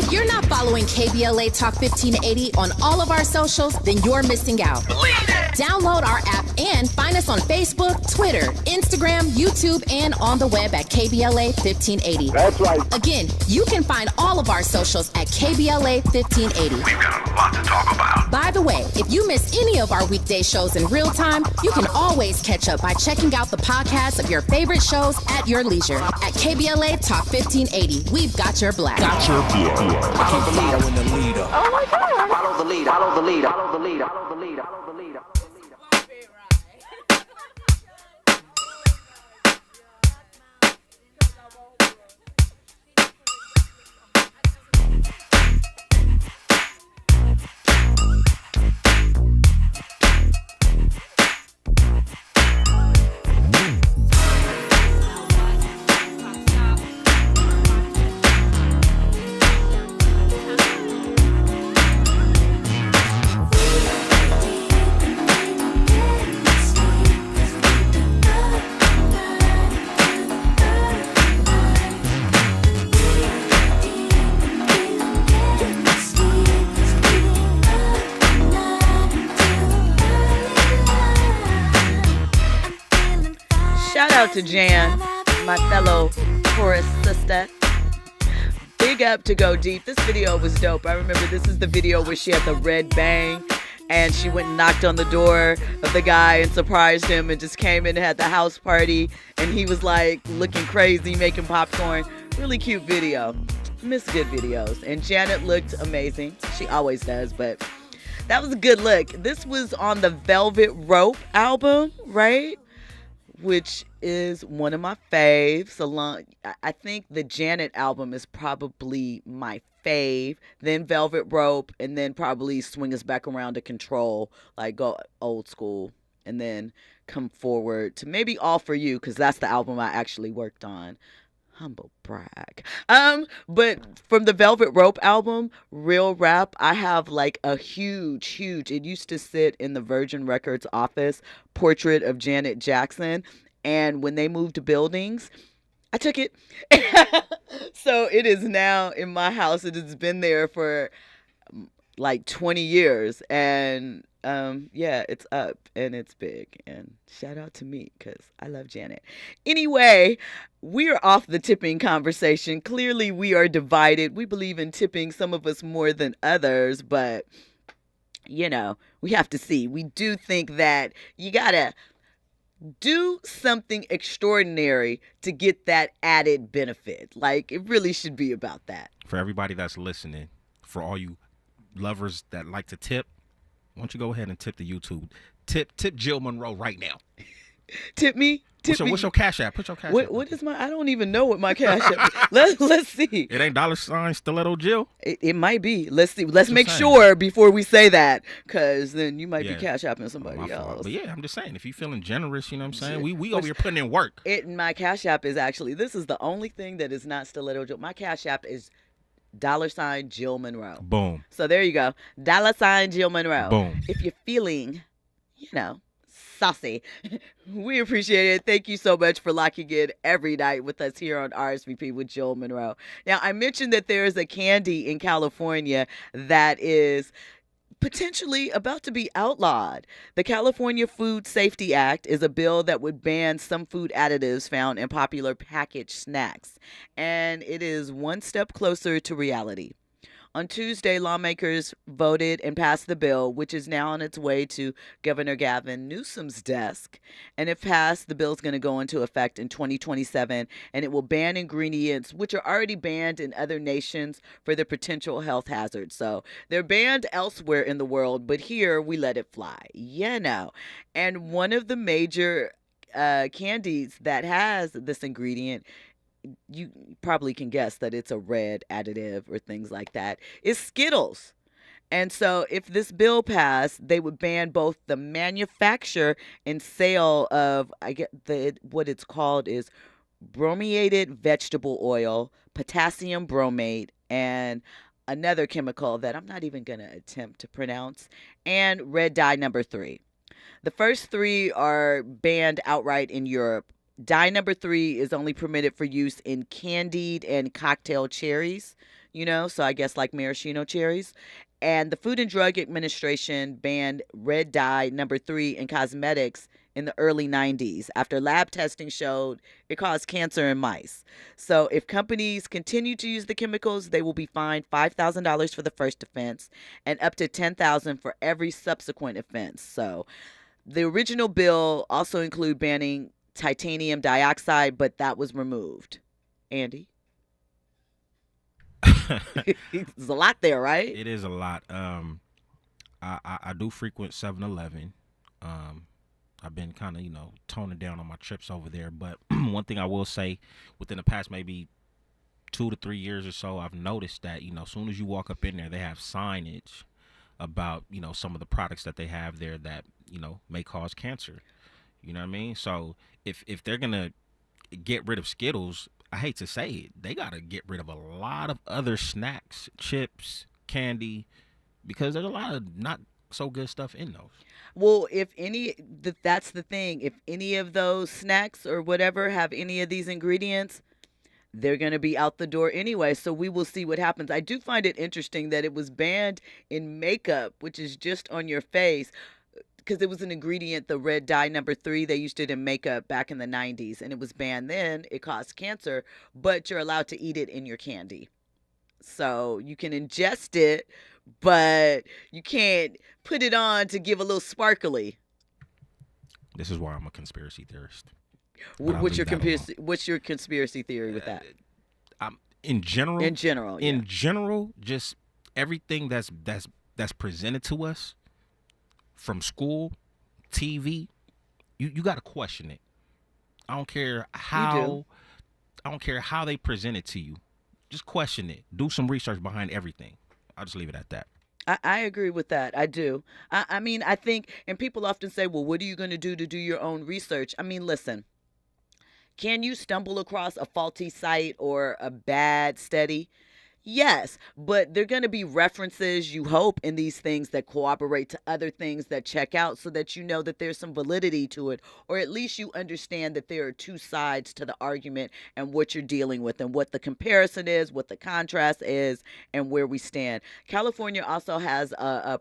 If you're not following KBLA Talk 1580 on all of our socials, then you're missing out. Download our app and find us on Facebook, Twitter, Instagram, YouTube, and on the web at KBLA 1580. That's right. Again, you can find all of our socials at KBLA 1580. We've got a lot to talk about. By the way, if you miss any of our weekday shows in real time, you can always catch up by checking out the podcast of your favorite shows at your leisure. At KBLA Talk 1580, we've got your black. Follow the leader when the leader. Oh my God. Follow the leader. Follow the leader. Follow the leader. Follow the leader. Follow the leader. Shout out to Jan, my fellow chorus sister. Big up to Go Deep. This video was dope. I remember this is the video where she had the red bang and she went and knocked on the door of the guy and surprised him and just came in and had the house party and he was like looking crazy, making popcorn. Really cute video. Miss good videos. And Janet looked amazing. She always does, but that was a good look. This was on the Velvet Rope album, right? Which is one of my faves. I think the Janet album is probably my fave. Then Velvet Rope, and then probably Swing Us Back Around to Control. Like go old school, and then come forward to maybe All For You, because that's the album I actually worked on. Humble brag. But from the Velvet Rope album, Real Rap, I have like a huge, it used to sit in the Virgin Records office, portrait of Janet Jackson. And when they moved buildings, I took it. So it is now in my house. It has been there for like 20 years. And yeah, it's up and it's big. And shout out to me because I love Janet. Anyway, we're off the tipping conversation. Clearly, we are divided. We believe in tipping, some of us more than others. But, you know, we have to see. We do think that you got to do something extraordinary to get that added benefit. Like, it really should be about that. For everybody that's listening, for all you lovers that like to tip, why don't you go ahead and tip the YouTube? Tip Jill Munroe right now. Tip me. What's your cash app? Put your cash app. What is my? I don't even know what my cash app is. Let's see. It ain't $ Stiletto Jill. It might be. Let's see. Let's make sure before we say that, because then you might be cash apping somebody else. But yeah, I'm just saying, if you're feeling generous, you know what I'm saying? We over here putting in work. My cash app is actually, this is the only thing that is not Stiletto Jill. My cash app is $ Jill Munroe. Boom. So there you go. $ Jill Munroe. Boom. If you're feeling, saucy, we appreciate it. Thank you so much for locking in every night with us here on RSVP with Jill Munroe. Now, I mentioned that there is a candy in California that is potentially about to be outlawed. The California Food Safety Act is a bill that would ban some food additives found in popular packaged snacks, and it is one step closer to reality. On Tuesday, lawmakers voted and passed the bill, which is now on its way to Governor Gavin Newsom's desk. And if passed, the bill is going to go into effect in 2027, and it will ban ingredients which are already banned in other nations for their potential health hazards. So they're banned elsewhere in the world, but here we let it fly. And one of the major candies that has this ingredient, you probably can guess that it's a red additive or things like that, is Skittles. And so if this bill passed, they would ban both the manufacture and sale of, what it's called is brominated vegetable oil, potassium bromate, and another chemical that I'm not even going to attempt to pronounce, and red dye number 3. The first 3 are banned outright in Europe. Dye number 3 is only permitted for use in candied and cocktail cherries. so I guess like maraschino cherries. And the Food and Drug Administration banned red dye number 3 in cosmetics in the early 90s after lab testing showed it caused cancer in mice. So if companies continue to use the chemicals, they will be fined $5,000 for the first offense and up to $10,000 for every subsequent offense. So the original bill also included banning titanium dioxide, but that was removed. Andy? There's a lot there, right? It is a lot. I do frequent 7-Eleven. I've been kind of, toning down on my trips over there. But one thing I will say, within the past maybe 2 to 3 years or so, I've noticed that, as soon as you walk up in there, they have signage about, some of the products that they have there that, may cause cancer. You know what I mean? So if they're going to get rid of Skittles, I hate to say it, they got to get rid of a lot of other snacks, chips, candy, because there's a lot of not so good stuff in those. Well, that's the thing. If any of those snacks or whatever have any of these ingredients, they're going to be out the door anyway. So we will see what happens. I do find it interesting that it was banned in makeup, which is just on your face, because it was an ingredient, the red dye number 3. They used it in makeup back in the 90s, and it was banned then. It caused cancer, but you're allowed to eat it in your candy. So you can ingest it, but you can't put it on to give a little sparkly. This is why I'm a conspiracy theorist. What's your conspiracy theory with that? In general. In general, just everything that's presented to us from school, TV, you got to question it. I don't care how they present it to you. Just question it. Do some research behind everything. I'll just leave it at that. I agree with that. I do. I mean, I think, and people often say, well, what are you going to do your own research? I mean, listen, can you stumble across a faulty site or a bad study? Yes, but there are going to be references, you hope, in these things that cooperate to other things that check out so that you know that there's some validity to it, or at least you understand that there are two sides to the argument and what you're dealing with and what the comparison is, what the contrast is, and where we stand. California also has a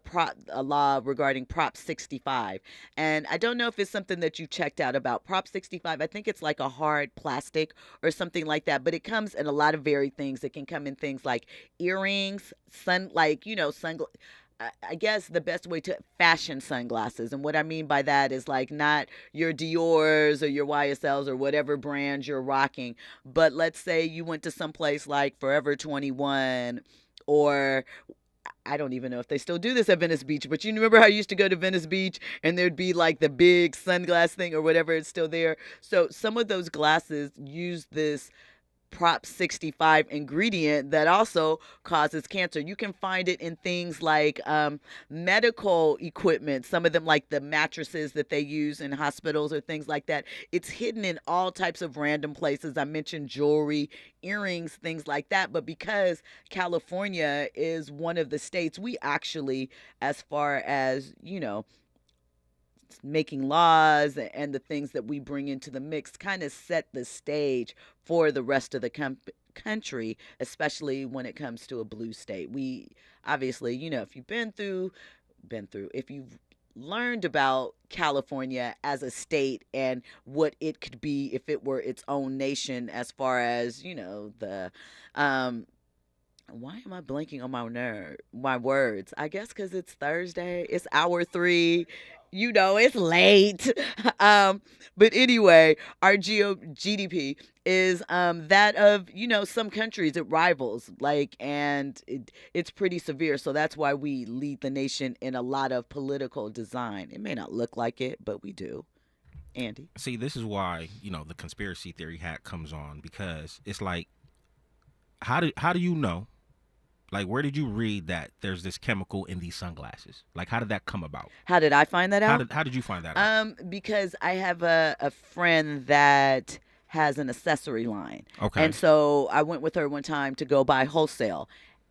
law regarding Prop 65, and I don't know if it's something that you checked out about Prop 65. I think it's like a hard plastic or something like that, but it comes in a lot of varied things. It can come in things like earrings, I guess the best way to fashion sunglasses. And what I mean by that is like not your Dior's or your YSL's or whatever brand you're rocking. But let's say you went to some place like Forever 21, or I don't even know if they still do this at Venice Beach, but you remember how you used to go to Venice Beach and there'd be like the big sunglass thing or whatever, it's still there. So some of those glasses use this Prop 65 ingredient that also causes cancer. You can find it in things like medical equipment, some of them like the mattresses that they use in hospitals or things like that. It's hidden in all types of random places. I mentioned jewelry, earrings, things like that. But because California is one of the states, we actually, as far as, making laws and the things that we bring into the mix kind of set the stage for the rest of the country, especially when it comes to a blue state. We obviously, if you've if you've learned about California as a state and what it could be if it were its own nation, as far as, the why am I blanking on my words? I guess because it's Thursday. It's hour 3. It's late. But anyway, our GDP is that of, some countries. It rivals, and it's pretty severe. So that's why we lead the nation in a lot of political design. It may not look like it, but we do. Andy? See, this is why, the conspiracy theory hat comes on, because it's like, how do you know? Like, where did you read that there's this chemical in these sunglasses? Like, how did that come about? How did I find that out? How did you find that out? Because I have a friend that has an accessory line. Okay. And so I went with her one time to go buy wholesale.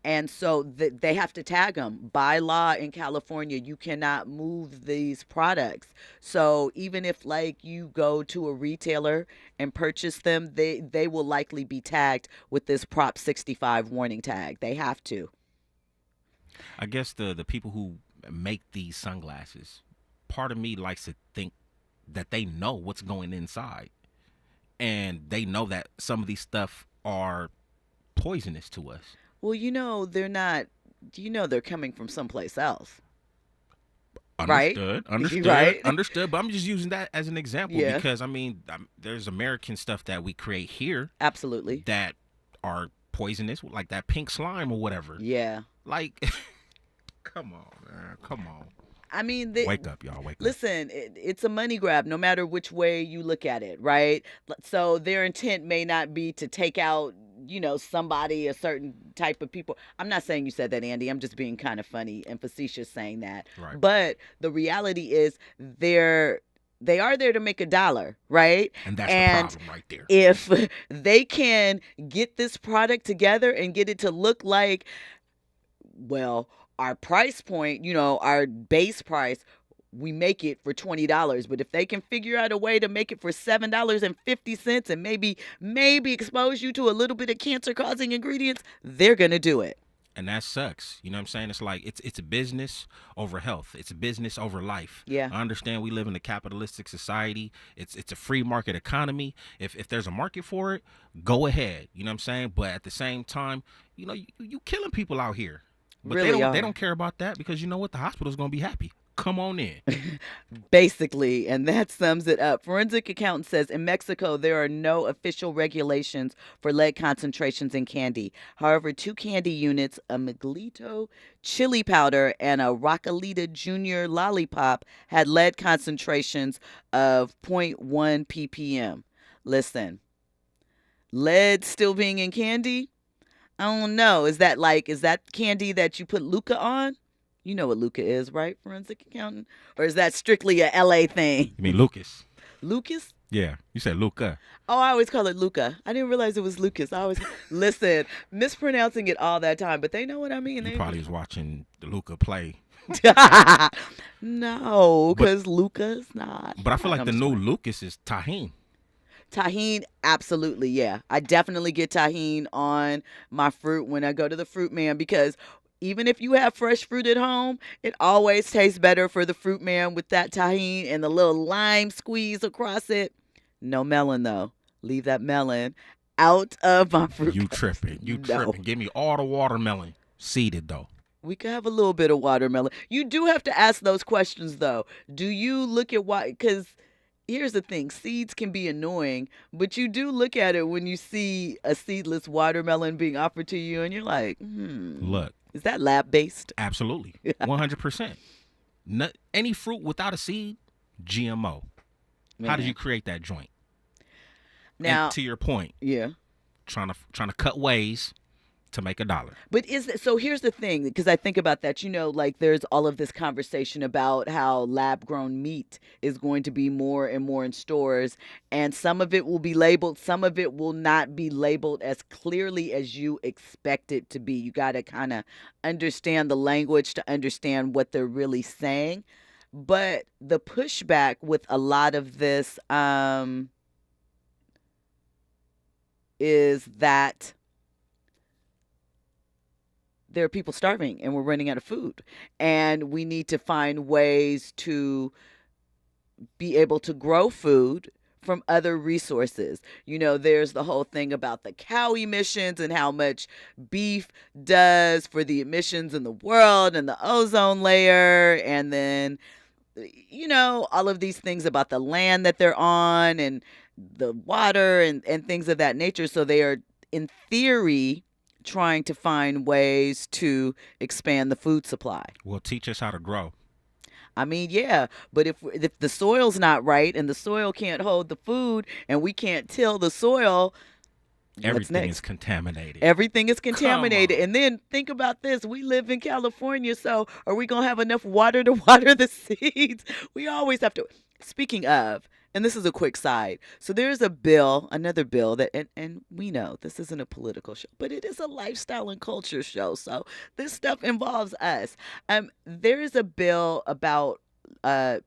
And so they have to tag them. By law in California, you cannot move these products. So even if like you go to a retailer and purchase them, they will likely be tagged with this Prop 65 warning tag. They have to. I guess the people who make these sunglasses, part of me likes to think that they know what's going inside, and they know that some of these stuff are poisonous to us. Well, they're not. They're coming from someplace else. Understood, Right? understood, Right? understood. But I'm just using that as an example Yeah. because there's American stuff that we create here Absolutely. that are poisonous, like that pink slime or whatever. Yeah. Like, come on, man, come on. I mean, Wake up, y'all. Wake up. listen, it's a money grab no matter which way you look at it, right? So their intent may not be to take out, somebody, a certain type of people. I'm not saying you said that, Andy. I'm just being kind of funny and facetious saying that. Right. But the reality is they are there to make $1, right? And that's the problem right there. If they can get this product together and get it to look like, well, our price point, our base price, we make it for $20. But if they can figure out a way to make it for $7.50 and maybe expose you to a little bit of cancer-causing ingredients, they're going to do it. And that sucks. You know what I'm saying? It's like it's a business over health. It's a business over life. Yeah. I understand we live in a capitalistic society. It's a free market economy. If there's a market for it, go ahead. You know what I'm saying? But at the same time, you killing people out here. But Really they don't care about that because you know what? The hospital's going to be happy. Come on in. Basically, and that sums it up. Forensic accountant says in Mexico, there are no official regulations for lead concentrations in candy. However, 2 candy units, a Miguelito chili powder and a Rockalita Junior lollipop, had lead concentrations of 0.1 ppm. Listen, lead still being in candy? I don't know. Is that candy that you put Luca on? You know what Luca is, right, forensic accountant? Or is that strictly a LA thing? You mean Lucas? Lucas? Yeah, you said Luca. Oh, I always call it Luca. I didn't realize it was Lucas. I always listen, mispronouncing it all that time, but they know what I mean. You probably was watching the Luca play. No, because Luca's not. But I feel like the new Lucas is tahine. Tahine, absolutely, yeah. I definitely get tahine on my fruit when I go to the fruit man because even if you have fresh fruit at home, it always tastes better for the fruit man with that tahine and the little lime squeeze across it. No melon, though. Leave that melon out of my fruit. You tripping. You tripping. Give me all the watermelon. Seeded, though. We could have a little bit of watermelon. You do have to ask those questions, though. Do you look at why? Because here's the thing. Seeds can be annoying, but you do look at it when you see a seedless watermelon being offered to you, and you're like, Look. Is that lab-based? Absolutely. 100%. Any fruit without a seed, GMO. Man. How did you create that joint? Now, and to your point, yeah. trying to cut ways to make $1. But so here's the thing, because I think about that, there's all of this conversation about how lab-grown meat is going to be more and more in stores, and some of it will be labeled, some of it will not be labeled as clearly as you expect it to be. You got to kind of understand the language to understand what they're really saying. But the pushback with a lot of this is that there are people starving and we're running out of food, and we need to find ways to be able to grow food from other resources. There's the whole thing about the cow emissions and how much beef does for the emissions in the world and the ozone layer, and then all of these things about the land that they're on and the water and things of that nature. So they are, in theory, trying to find ways to expand the food supply. Well, teach us how to grow. I mean, yeah, but if the soil's not right and the soil can't hold the food and we can't till the soil, everything is contaminated. Everything is contaminated. And then think about this. We live in California, so are we going to have enough water to water the seeds? We always have to. Speaking of, and this is a quick side. So there's a bill, another bill that, and we know this isn't a political show, but it is a lifestyle and culture show. So this stuff involves us. There is a bill about that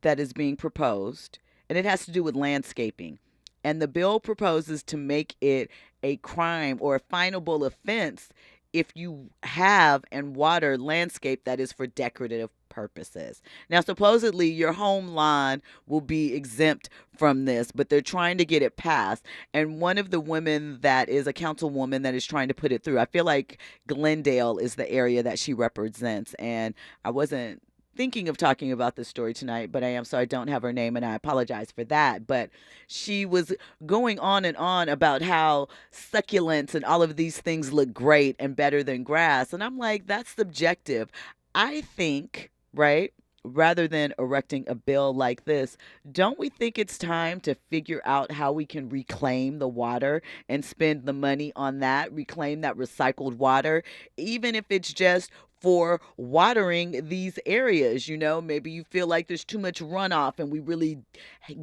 is being proposed, and it has to do with landscaping. And the bill proposes to make it a crime or a finable offense if you have and water landscape that is for decorative purposes. Now, supposedly your home lawn will be exempt from this, but they're trying to get it passed. And one of the women that is a councilwoman that is trying to put it through, I feel like Glendale is the area that she represents. And I wasn't thinking of talking about this story tonight, but I am, so I don't have her name, and I apologize for that. But she was going on and on about how succulents and all of these things look great and better than grass. And I'm like, that's subjective. I think, right, rather than erecting a bill like this, don't we think it's time to figure out how we can reclaim the water and spend the money on that, reclaim that recycled water, even if it's just for watering these areas? You know, maybe you feel like there's too much runoff and we really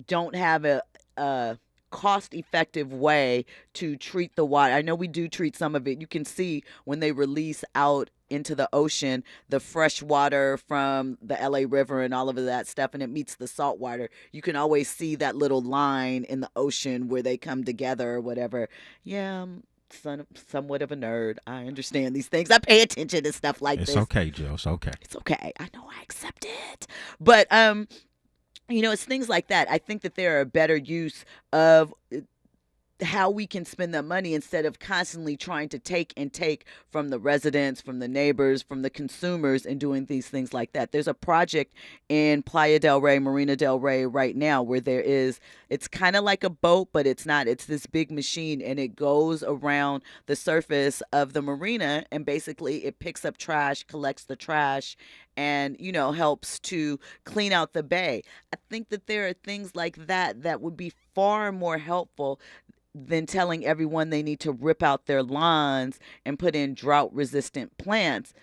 don't have a cost-effective way to treat the water. I know we do treat some of it. You can see when they release out into the ocean the fresh water from the LA River and all of that stuff, and it meets the salt water. You can always see that little line in the ocean where they come together or whatever. Yeah, somewhat of a nerd. I understand these things. I pay attention to stuff like this. It's okay, Jill. It's okay. It's okay. I know, I accept it. But you know, it's things like that. I think that there are a better use of how we can spend that money instead of constantly trying to take from the residents, from the neighbors, from the consumers, and doing these things like that. There's a project in Playa del Rey, Marina del Rey right now where it's kind of like a boat, but it's not. It's this big machine, and it goes around the surface of the marina, and basically it picks up trash, collects the trash, and, you know, helps to clean out the bay. I think that there are things like that that would be far more helpful than telling everyone they need to rip out their lawns and put in drought-resistant plants.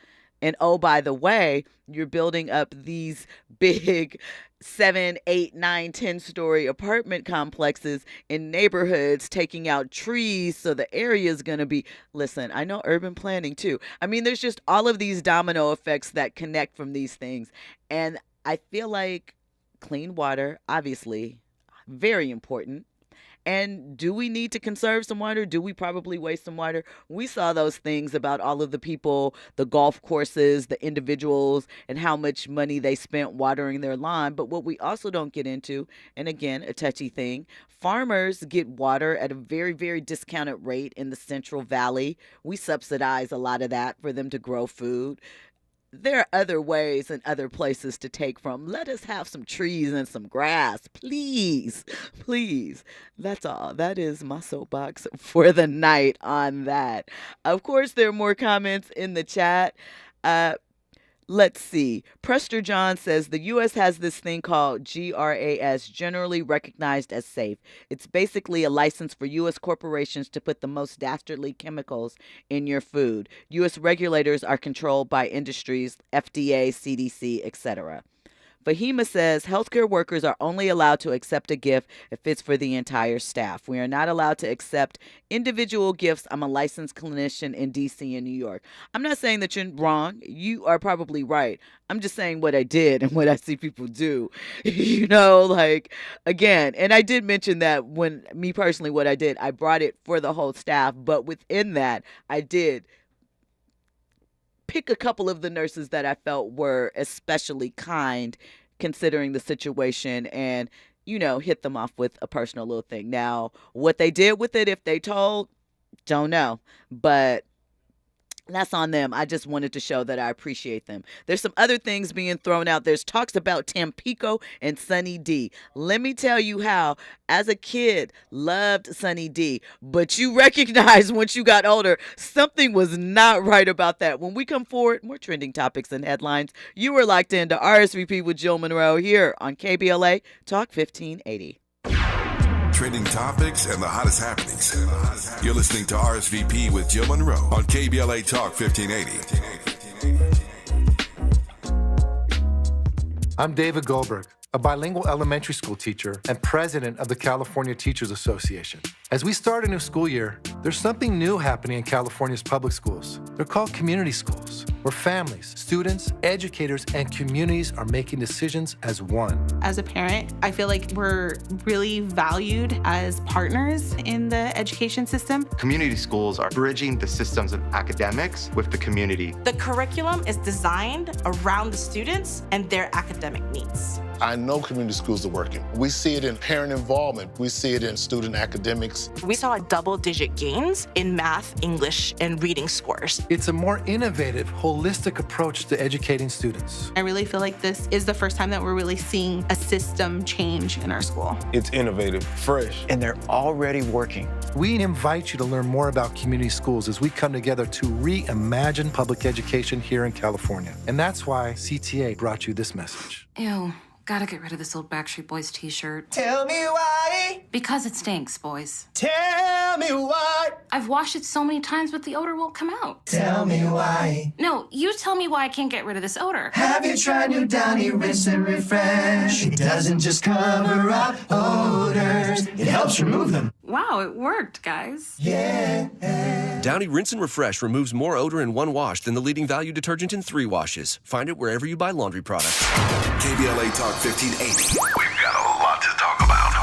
And oh, by the way, you're building up these big 7, 8, 9, 10-story apartment complexes in neighborhoods, taking out trees, so the area is going to be, listen, I know urban planning too. I mean, there's just all of these domino effects that connect from these things. And I feel like clean water, obviously, very important. And do we need to conserve some water? Do we probably waste some water? We saw those things about all of the people, the golf courses, the individuals, and how much money they spent watering their lawn. But what we also don't get into, and again, a touchy thing, farmers get water at a very, very discounted rate in the Central Valley. We subsidize a lot of that for them to grow food. There are other ways and other places to take from. Let us have some trees and some grass, please. Please. That's all. That is my soapbox for the night on that. Of course, there are more comments in the chat. Let's see. Prester John says the U.S. has this thing called GRAS, generally recognized as safe. It's basically a license for U.S. corporations to put the most dastardly chemicals in your food. U.S. regulators are controlled by industries, FDA, CDC, etc. Fahima says healthcare workers are only allowed to accept a gift if it's for the entire staff. We are not allowed to accept individual gifts. I'm a licensed clinician in D.C. and New York. I'm not saying that you're wrong. You are probably right. I'm just saying what I did and what I see people do. You know, like, again, and I did mention that when me personally, what I did, I brought it for the whole staff. But within that, I did pick a couple of the nurses that I felt were especially kind considering the situation, and, you know, hit them off with a personal little thing. Now, what they did with it, if they told, don't know, but that's on them. I just wanted to show that I appreciate them. There's some other things being thrown out. There's talks about Tampico and Sunny D. Let me tell you how, as a kid, loved Sunny D. But you recognize once you got older, something was not right about that. When we come forward, more trending topics and headlines. You were locked into RSVP with Jill Munroe here on KBLA Talk 1580. Trending topics and the hottest happenings. You're listening to RSVP with Jill Munroe on KBLA Talk 1580. I'm David Goldberg. a bilingual elementary school teacher and president of the California Teachers Association. As we start a new school year, there's something new happening in California's public schools. They're called community schools, where families, students, educators, and communities are making decisions as one. As a parent, I feel like we're really valued as partners in the education system. Community schools are bridging the systems of academics with the community. The curriculum is designed around the students and their academic needs. I know community schools are working. We see it in parent involvement. We see it in student academics. We saw double-digit gains in math, English, and reading scores. It's a more innovative, holistic approach to educating students. I really feel like this is the first time that we're really seeing a system change in our school. It's innovative, fresh. And they're already working. We invite you to learn more about community schools as we come together to reimagine public education here in California. And that's why CTA brought you this message. Ew. Gotta get rid of this old Backstreet Boys t-shirt. Tell me why. Because it stinks, boys. Tell me why. I've washed it so many times, but the odor won't come out. Tell me why. No, you tell me why I can't get rid of this odor. Have you tried new Downy Rinse and Refresh? It doesn't just cover up odors, it helps remove them. Wow, it worked, guys. Yeah. Downy Rinse and Refresh removes more odor in one wash than the leading value detergent in 3 washes. Find it wherever you buy laundry products. KBLA Talk 1580. We've got a lot to talk about.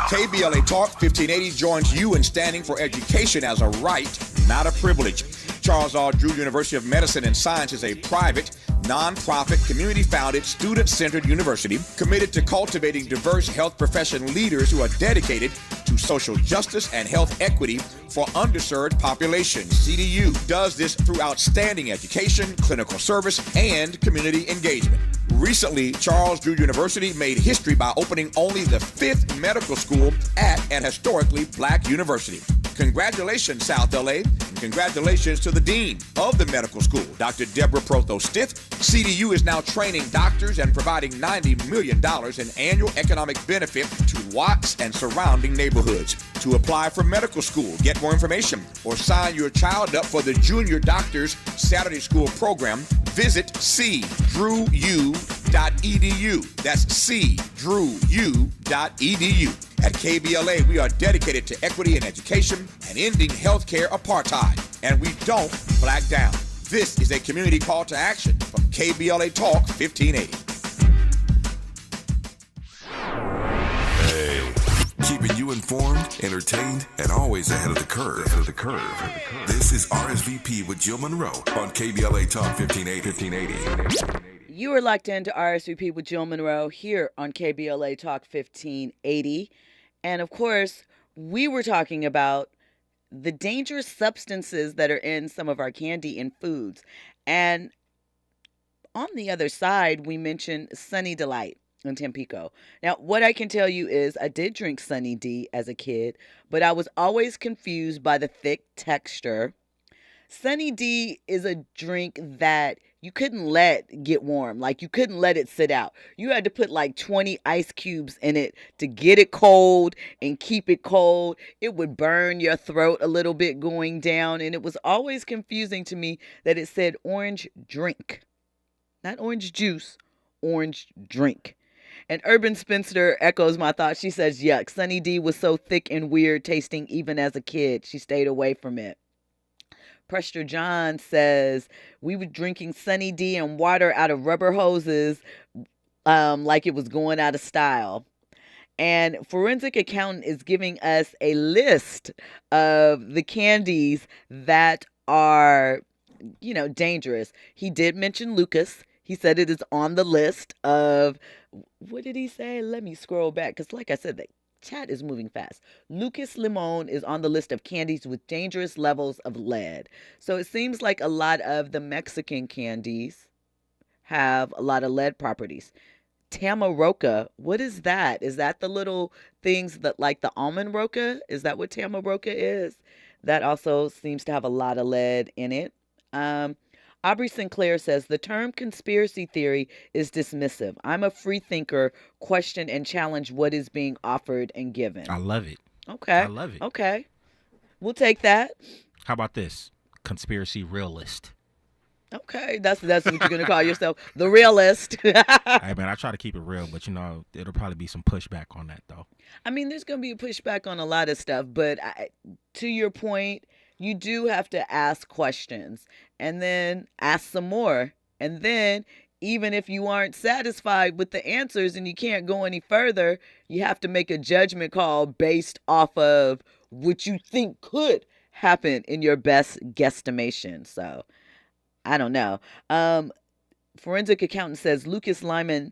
KBLA Talk 1580 joins you in standing for education as a right, not a privilege. Charles R. Drew University of Medicine and Science is a private, non-profit, community-founded, student-centered university committed to cultivating diverse health profession leaders who are dedicated to social justice and health equity for underserved populations. CDU does this through outstanding education, clinical service, and community engagement. Recently, Charles Drew University made history by opening only the 5th medical school at an historically black university. Congratulations, South LA, and congratulations to the dean of the medical school, Dr. Deborah Protho-Stith. CDU is now training doctors and providing $90 million in annual economic benefit to Watts and surrounding neighborhoods. To apply for medical school, get more information, or sign your child up for the Junior Doctors Saturday School program, visit cdrewu.edu. That's cdrewu.edu. At KBLA, we are dedicated to equity in education and ending healthcare apartheid, and we don't black down. This is a community call to action from KBLA Talk 1580. Keeping you informed, entertained, and always ahead of the curve. This is RSVP with Jill Munroe on KBLA Talk 1580. You are locked into RSVP with Jill Munroe here on KBLA Talk 1580. And of course, we were talking about the dangerous substances that are in some of our candy and foods. And on the other side, we mentioned Sunny Delight in Tampico. Now, what I can tell you is I did drink Sunny D as a kid, but I was always confused by the thick texture. Sunny D is a drink that you couldn't let get warm. Like, you couldn't let it sit out. You had to put like 20 ice cubes in it to get it cold and keep it cold. It would burn your throat a little bit going down. And it was always confusing to me that it said orange drink. Not orange juice, orange drink. And Urban Spinster echoes my thoughts. She says, yuck, Sunny D was so thick and weird tasting even as a kid. She stayed away from it. Prester John says, we were drinking Sunny D and water out of rubber hoses like it was going out of style. And Forensic Accountant is giving us a list of the candies that are, dangerous. He did mention Lucas. He said it is on the list of, what did he say? Let me scroll back, because like I said, the chat is moving fast. Lucas Limon is on the list of candies with dangerous levels of lead. So it seems like a lot of the Mexican candies have a lot of lead properties. Tamaroca, what is that? Is that the little things that like the almond roca? Is that what Tamaroca is? That also seems to have a lot of lead in it. Aubrey Sinclair says, the term conspiracy theory is dismissive. I'm a free thinker, question and challenge what is being offered and given. I love it. Okay. I love it. Okay. We'll take that. How about this? Conspiracy realist. Okay, that's what you're gonna call yourself, the realist. Hey man, I try to keep it real, but it'll probably be some pushback on that though. I mean, there's gonna be a pushback on a lot of stuff, but to your point, you do have to ask questions and then ask some more, and then even if you aren't satisfied with the answers and you can't go any further, you have to make a judgment call based off of what you think could happen in your best guesstimation. So I don't know. Forensic accountant says Lucas Lyman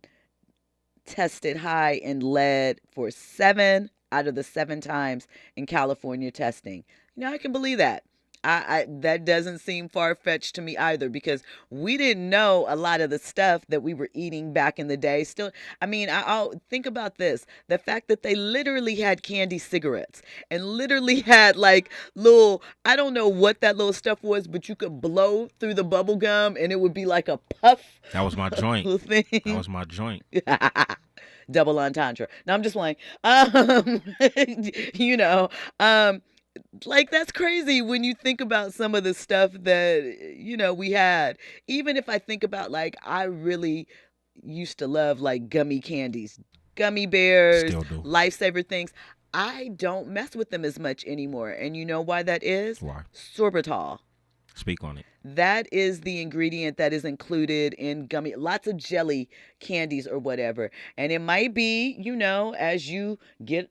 tested high in lead for 7 out of the 7 times in California testing. I can believe that. That doesn't seem far-fetched to me either, because we didn't know a lot of the stuff that we were eating back in the day. Still, I mean, I'll think about this. The fact that they literally had candy cigarettes and literally had like little, I don't know what that little stuff was, but you could blow through the bubble gum and it would be like a puff. That was my joint. Thing. That was my joint. Double entendre. No, I'm just playing. Like, that's crazy when you think about some of the stuff that, we had. Even if I think about, like, I really used to love, like, gummy candies, gummy bears, Lifesaver things. I don't mess with them as much anymore. And you know why that is? Why? Sorbitol. Speak on it. That is the ingredient that is included in gummy, lots of jelly candies or whatever. And it might be, as you get,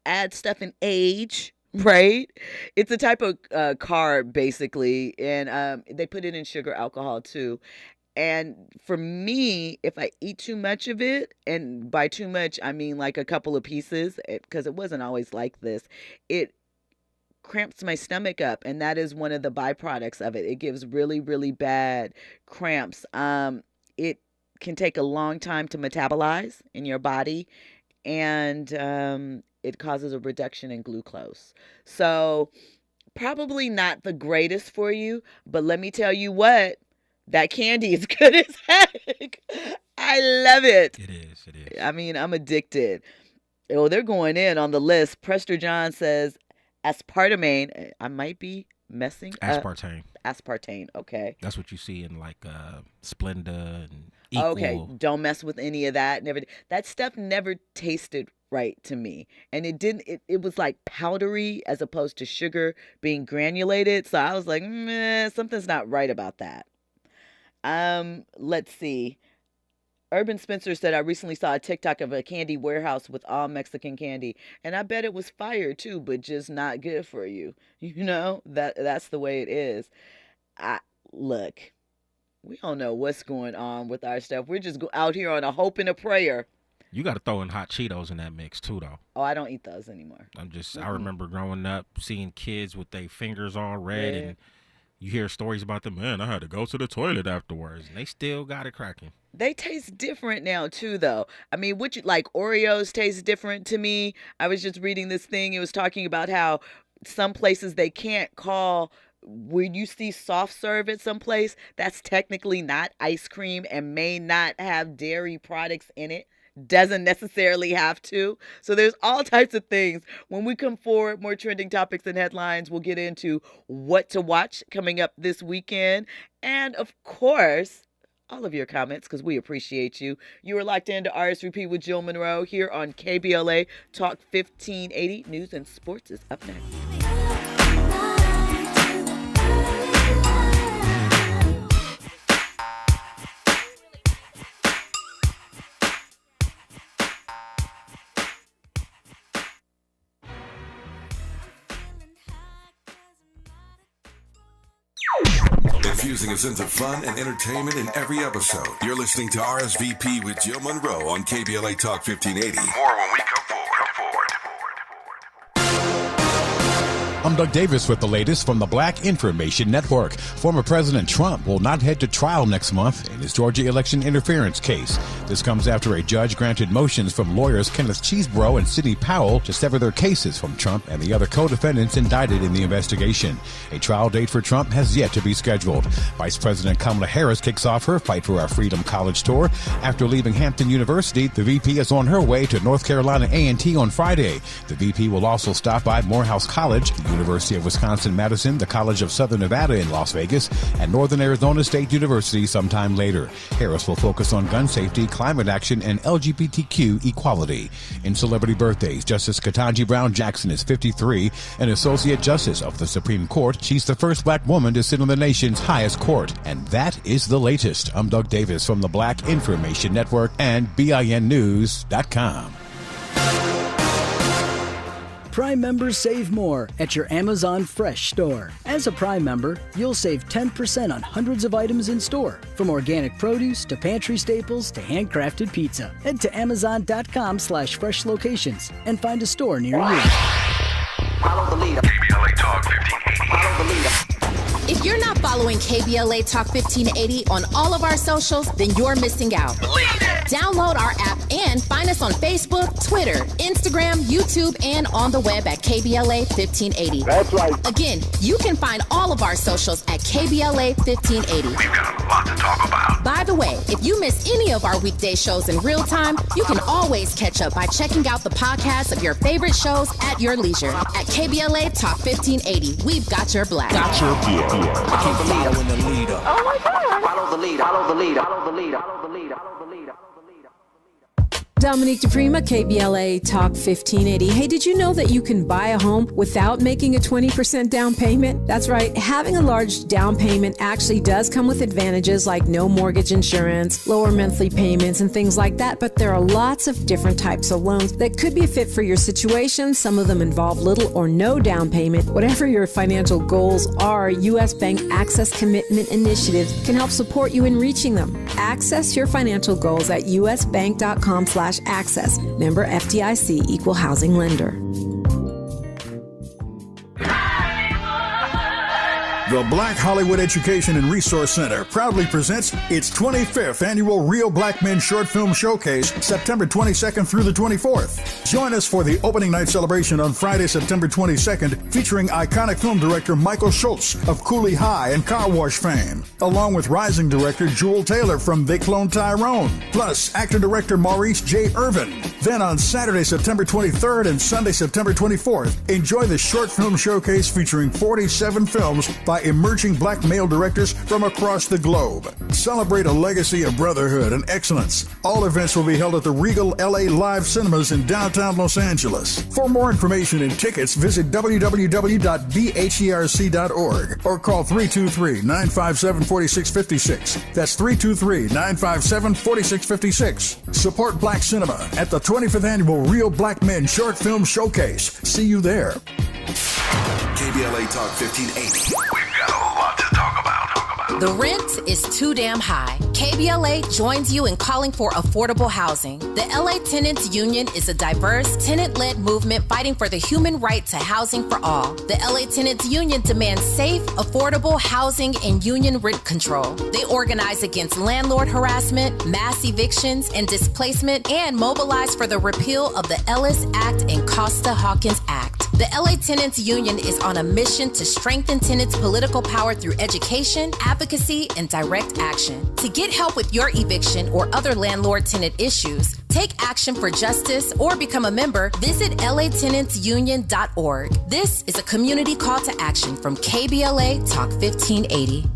add stuff in age, right? It's a type of carb, basically. And they put it in sugar alcohol, too. And for me, if I eat too much of it, and by too much, I mean like a couple of pieces, because it wasn't always like this, it cramps my stomach up, and that is one of the byproducts of it. It gives really, really bad cramps. It can take a long time to metabolize in your body, and it causes a reduction in glucose. So probably not the greatest for you, but let me tell you what, that candy is good as heck. I love it. It is. I mean, I'm addicted. Oh, they're going in on the list. Prester John says aspartame. I might be messing aspartame. up. Aspartame. Okay. That's what you see in like Splenda and Equal. Okay. Don't mess with any of that. Never. That stuff never tasted right to me, and it didn't. It was like powdery as opposed to sugar being granulated. So I was like, something's not right about that. Let's see. Urban Spencer said, I recently saw a TikTok of a candy warehouse with all Mexican candy, and I bet it was fire too, but just not good for you. That's the way it is. Look, we don't know what's going on with our stuff. We're just out here on a hope and a prayer. You got to throw in hot Cheetos in that mix too, though. Oh, I don't eat those anymore. I remember growing up seeing kids with their fingers all red, and you hear stories about them. Man, I had to go to the toilet afterwards, and they still got it cracking. They taste different now too, though. I mean, like Oreos taste different to me. I was just reading this thing. It was talking about how some places they can't call, when you see soft serve at some place, that's technically not ice cream and may not have dairy products in it. Doesn't necessarily have to. So there's all types of things. When we come forward, more trending topics and headlines, we'll get into what to watch coming up this weekend. And of course, all of your comments, because we appreciate you. You are locked into RSVP with Jill Munroe here on KBLA Talk 1580. News and sports is up next. Infusing a sense of fun and entertainment in every episode. You're listening to RSVP with Jill Munroe on KBLA Talk 1580. More when we come forward. I'm Doug Davis with the latest from the Black Information Network. Former President Trump will not head to trial next month in his Georgia election interference case. This comes after a judge granted motions from lawyers Kenneth Chesebro and Sidney Powell to sever their cases from Trump and the other co-defendants indicted in the investigation. A trial date for Trump has yet to be scheduled. Vice President Kamala Harris kicks off her Fight for Our Freedom college tour. After leaving Hampton University, the VP is on her way to North Carolina A&T on Friday. The VP will also stop by Morehouse College, the University of Wisconsin-Madison, the College of Southern Nevada in Las Vegas, and Northern Arizona State University sometime later. Harris will focus on gun safety, climate action, and LGBTQ equality. In celebrity birthdays, Justice Ketanji Brown Jackson is 53, an Associate Justice of the Supreme Court. She's the first black woman to sit on the nation's highest court. And that is the latest. I'm Doug Davis from the Black Information Network and BINnews.com. Prime members save more at your Amazon Fresh store. As a Prime member, you'll save 10% on hundreds of items in store, from organic produce to pantry staples to handcrafted pizza. Head to Amazon.com/fresh locations and find a store near you. Follow the leader. KBLA Talk 1580. Follow the leader. If you're not following KBLA Talk 1580 on all of our socials, then you're missing out. Download our app and find us on Facebook, Twitter, Instagram, YouTube, and on the web at KBLA 1580. That's right. Again, you can find all of our socials at KBLA 1580. We've got a lot to talk about. By the way, if you miss any of our weekday shows in real time, you can always catch up by checking out the podcast of your favorite shows at your leisure. At KBLA Talk 1580, we've got your black. Got your black. Follow the leader. Oh my God. Follow the leader. Follow the leader. Follow the leader. Follow the leader. Follow the leader. Dominique DePrima, KBLA Talk 1580. Hey, did you know that you can buy a home without making a 20% down payment? That's right. Having a large down payment actually does come with advantages like no mortgage insurance, lower monthly payments, and things like that. But there are lots of different types of loans that could be a fit for your situation. Some of them involve little or no down payment. Whatever your financial goals are, U.S. Bank Access Commitment Initiatives can help support you in reaching them. Access your financial goals at usbank.com/access. Member FDIC, Equal Housing Lender. The Black Hollywood Education and Resource Center proudly presents its 25th annual Real Black Men Short Film Showcase, September 22nd through the 24th. Join us for the opening night celebration on Friday, September 22nd, featuring iconic film director Michael Schultz of Cooley High and Car Wash fame, along with rising director Jewel Taylor from They Clone Tyrone, plus actor-director Maurice J. Irvin. Then on Saturday, September 23rd and Sunday, September 24th, enjoy the short film showcase featuring 47 films by emerging black male directors from across the globe. Celebrate a legacy of brotherhood and excellence. All events will be held at the Regal LA Live Cinemas in downtown Los Angeles. For more information and tickets, visit www.bherc.org or call 323-957-4656. That's 323-957-4656. Support black cinema at the 25th annual Real Black Men Short Film Showcase. See you there. KBLA Talk 1580. We've got a lot to talk about. The rent is too damn high. KBLA joins you in calling for affordable housing. The LA Tenants Union is a diverse, tenant-led movement fighting for the human right to housing for all. The LA Tenants Union demands safe, affordable housing and union rent control. They organize against landlord harassment, mass evictions, and displacement, and mobilize for the repeal of the Ellis Act and Costa-Hawkins Act. The LA Tenants Union is on a mission to strengthen tenants' political power through education, advocacy, and direct action. To get help with your eviction or other landlord-tenant issues, take action for justice, or become a member, visit latenantsunion.org. This is a community call to action from KBLA Talk 1580.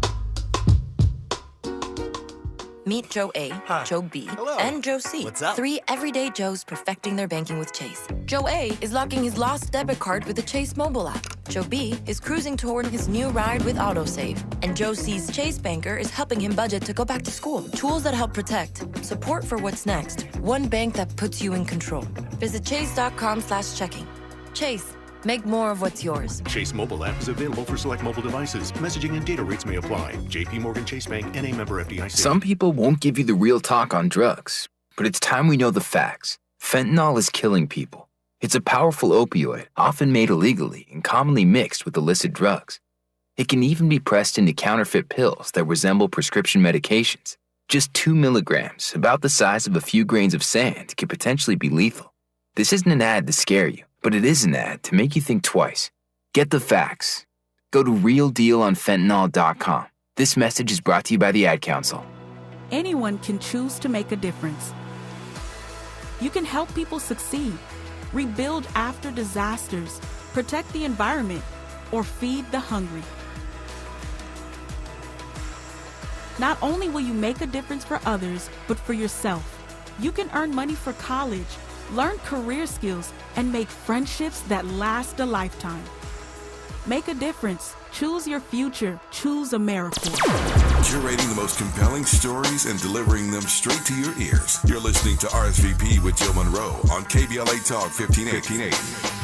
Meet Joe A, Joe B, and Joe C. What's up? 3 everyday Joes perfecting their banking with Chase. Joe A is locking his lost debit card with the Chase mobile app. Joe B is cruising toward his new ride with autosave. And Joe C's Chase banker is helping him budget to go back to school. Tools that help protect. Support for what's next. One bank that puts you in control. Visit chase.com/checking. Chase. Make more of what's yours. Chase mobile app is available for select mobile devices. Messaging and data rates may apply. JP Morgan Chase Bank, N.A. member FDIC. Some people won't give you the real talk on drugs, but it's time we know the facts. Fentanyl is killing people. It's a powerful opioid, often made illegally and commonly mixed with illicit drugs. It can even be pressed into counterfeit pills that resemble prescription medications. Just 2 milligrams, about the size of a few grains of sand, could potentially be lethal. This isn't an ad to scare you, but it is an ad to make you think twice. Get the facts. Go to realdealonfentanyl.com. This message is brought to you by the Ad Council. Anyone can choose to make a difference. You can help people succeed, rebuild after disasters, protect the environment, or feed the hungry. Not only will you make a difference for others, but for yourself. You can earn money for college, learn career skills, and make friendships that last a lifetime. Make a difference. Choose your future. Choose AmeriCorps. Curating the most compelling stories and delivering them straight to your ears. You're listening to RSVP with Jill Munroe on KBLA Talk 1580.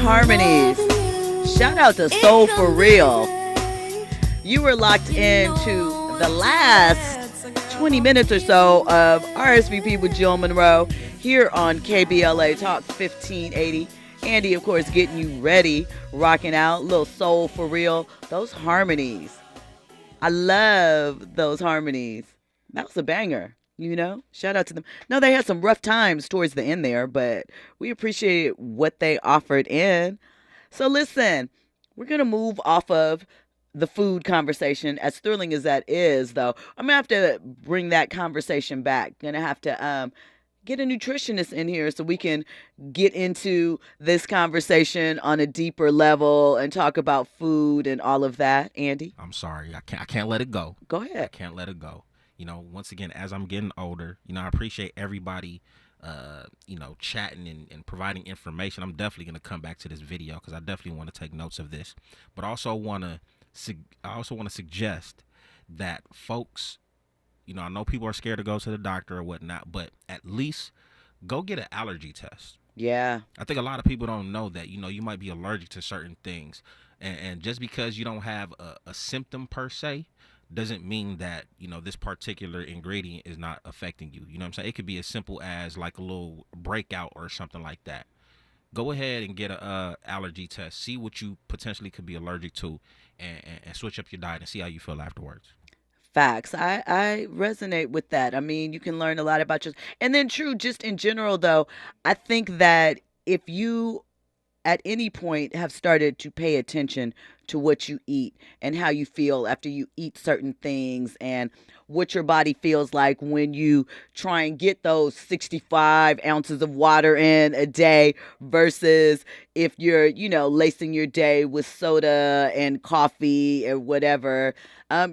Harmonies. Shout out to Soul for Real. You were locked into the last 20 minutes or so of RSVP with Jill Munroe here on KBLA Talk 1580. Andy, of course, getting you ready, rocking out, little Soul for Real. Those harmonies. I love those harmonies. That was a banger. You know, shout out to them. No, they had some rough times towards the end there, but we appreciate what they offered in. So listen, we're going to move off of the food conversation. As thrilling as that is, though, I'm going to have to bring that conversation back. Going to have to get a nutritionist in here so we can get into this conversation on a deeper level and talk about food and all of that. Andy? I'm sorry. I can't let it go. Go ahead. I can't let it go. You know, once again, as I'm getting older, you know, I appreciate everybody, chatting and providing information. I'm definitely going to come back to this video because I definitely want to take notes of this. But I also want to suggest that folks, you know, I know people are scared to go to the doctor or whatnot, but at least go get an allergy test. Yeah. I think a lot of people don't know that, you know, you might be allergic to certain things. And just because you don't have a symptom per se, doesn't mean that, you know, this particular ingredient is not affecting you. You know what I'm saying? It could be as simple as like a little breakout or something like that. Go ahead and get a allergy test. See what you potentially could be allergic to and switch up your diet and see how you feel afterwards. Facts. I resonate with that. I mean, you can learn a lot about yourself. And then true, just in general, though, I think that if you at any point have started to pay attention to what you eat and how you feel after you eat certain things and what your body feels like when you try and get those 65 ounces of water in a day versus if you're, you know, lacing your day with soda and coffee or whatever,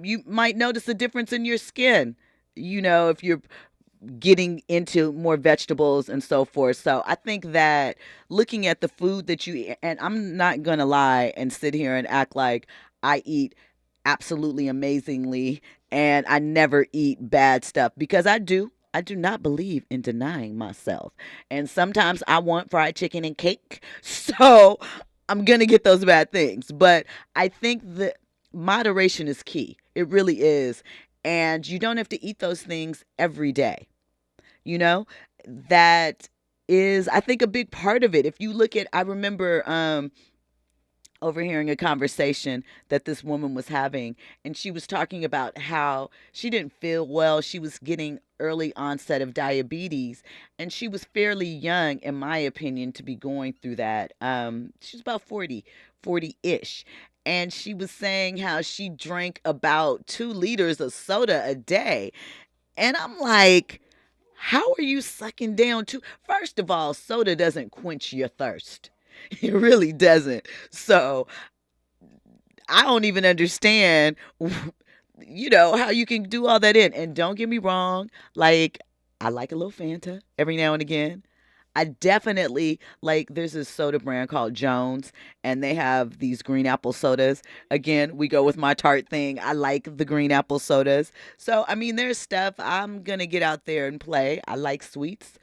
you might notice a difference in your skin. You know, if you're getting into more vegetables and so forth. So I think that looking at the food that you eat, and I'm not going to lie and sit here and act like I eat absolutely amazingly and I never eat bad stuff, because I do. I do not believe in denying myself. And sometimes I want fried chicken and cake. So I'm going to get those bad things. But I think that moderation is key. It really is. And you don't have to eat those things every day. You know, that is, I think, a big part of it. If you look at, I remember overhearing a conversation that this woman was having, and she was talking about how she didn't feel well. She was getting early onset of diabetes, and she was fairly young, in my opinion, to be going through that. She was about 40-ish. And she was saying how she drank about 2 liters of soda a day. And I'm like, how are you sucking down two? First of all, soda doesn't quench your thirst. It really doesn't. So I don't even understand, you know, how you can do all that in. And don't get me wrong, like, I like a little Fanta every now and again. I definitely like, there's this soda brand called Jones, and they have these green apple sodas. Again, we go with my tart thing. I like the green apple sodas. So, I mean, there's stuff I'm going to get out there and play. I like sweets,